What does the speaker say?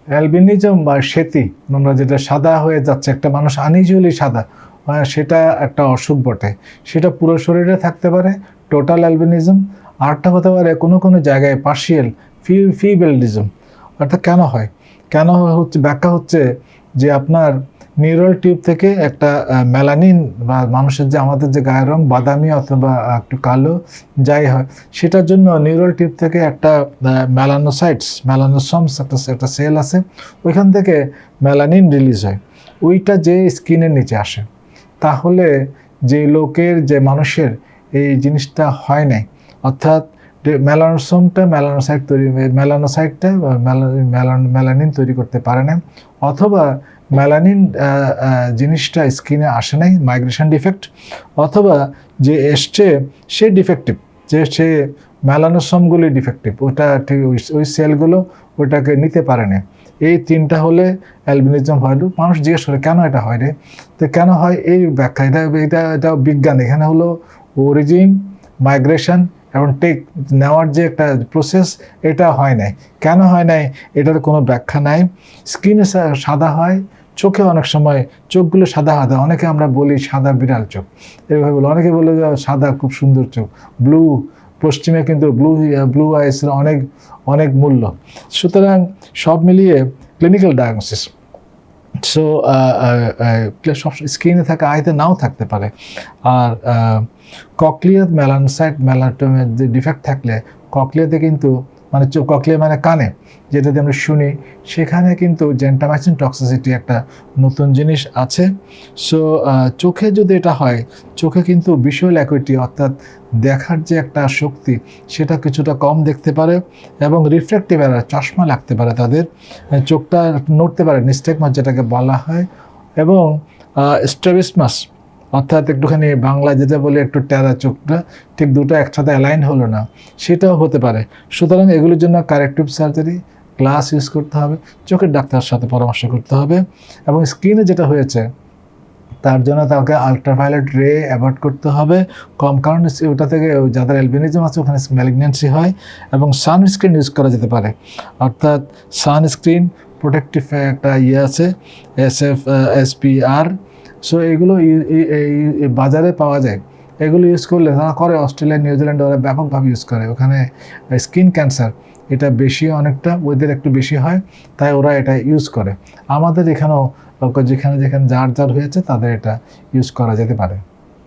Albinism বা শ্বেতি, আমরা যেটা সাদা হয়ে যাচ্ছে, একটা মানুষ আনইউজুয়ালি সাদা, সেটা একটা অসুখ বটে। সেটা পুরো শরীরে থাকতে পারে, টোটাল অ্যালবিনিজম। আরেকটা হতে পারে কোনো কোনো জায়গায় পার্শিয়াল ফিবেলিজম। অর্থাৎ কেন হয়, কেন হচ্ছে, ব্যাখ্যা হচ্ছে যে আপনার নিউরাল টিউব থেকে একটা মেলানিন, বা মানুষের যে আমাদের যে গায়ের রং বাদামি অথবা একটু কালো যাই হয়, সেটার জন্য নিউরাল টিউব থেকে একটা মেলানোসোমস একটা সেল আছে, ওইখান থেকে মেলানিন রিলিজ হয়, ওইটা যে স্কিনের নিচে আসে। তাহলে যে লোকের, যে মানুষের এই জিনিসটা হয় নাই, অর্থাৎ মেলানোসাইটটা মেলানিন তৈরি করতে পারে না, অথবা মেলানিন জিনিসটা স্কিনে আসে নাই, মাইগ্রেশন ডিফেক্ট, অথবা যে এসছে সে ডিফেক্টিভ, যে সে মেলানোসোমগুলি ডিফেক্টিভ, ওটা ঠিক ওই সেলগুলো ওটাকে নিতে পারে না। এই তিনটা হলে অ্যালবিনিজম হয়। মানুষ জিজ্ঞেস করে কেন এটা হয় রে, তো কেন হয় এই ব্যাখ্যা, এটা বিজ্ঞান। এখানে হলো অরিজিন, মাইগ্রেশন এবং নেওয়ার যে একটা প্রসেস, এটা হয় নাই। কেন হয় নাই এটার কোনো ব্যাখ্যা নাই। স্কিনে সাদা হয়, চোখে অনেক সময় চোখগুলো সাদা হয়, অনেকে আমরা বলি সাদা বিড়াল চোখ, এইভাবে বলে। অনেকে বলে যে সাদা খুব সুন্দর চোখ, ব্লু, পশ্চিমে কিন্তু ব্লু আইসের অনেক অনেক মূল্য। সুতরাং সব মিলিয়ে ক্লিনিক্যাল ডায়াগনোসিস। সো সব স্কিনে থাকা আয়তে নাও থাকতে পারে। আর ককলিয়ার মেলানোসাইটের যে ডিফেক্ট থাকলে ককলিয়াতে কিন্তু, মানে ককলিয়া মানে কানে, যেটাতে আমরা শুনি, সেখানে কিন্তু জেন্টামাইসিন টক্সিসিটি একটা নতুন জিনিস আছে। সো চোখে যদি এটা হয়, চোখে কিন্তু ভিজুয়াল অ্যাকুইটি অর্থাৎ দেখার যে একটা শক্তি, সেটা কিছুটা কম দেখতে পারে, এবং রিফ্র্যাক্টিভ এরার, চশমা লাগতে পারে তাদের, চোখটা নড়তে পারে, নিস্টেগমাস যেটাকে বলা হয়, এবং স্ট্রাবিসমাস অর্থাৎ একটুখানি বাংলা যেটা বলে একটু টেরা, চোখটা ঠিক দুটো একসাথে অ্যালাইন হলো না, সেটাও হতে পারে। সুতরাং এগুলোর জন্য কারেক্টিভ সার্জারি, গ্লাস ইউজ করতে হবে, চোখের ডাক্তারের সাথে পরামর্শ করতে হবে। এবং স্কিনে যেটা হয়েছে তার জন্য তাকে আলট্রাভায়োলেট রে অ্যাভয়েড করতে হবে কম, কারণ ওটা থেকে যাদের অ্যালবিনিজম আছে ওখানে ম্যালিগন্যান্সি হয়। এবং সানস্ক্রিন ইউজ করা যেতে পারে, অর্থাৎ সানস্ক্রিন প্রোটেক্টিভ একটা আছে, SPR। সো এগুলো বাজারে পাওয়া যায়, এগুলো ইউজ করলে তারা করে, অস্ট্রেলিয়া, নিউজিল্যান্ডে ওরা ব্যাপকভাবে ইউজ করে। ওখানে স্কিন ক্যান্সার এটা বেশি, অনেকটা ওদের একটু বেশি হয়, তাই ওরা এটা ইউজ করে। আমাদের এখানেও যেখানে যেখানে যার হয়েছে তাদের এটা ইউজ করা যেতে পারে।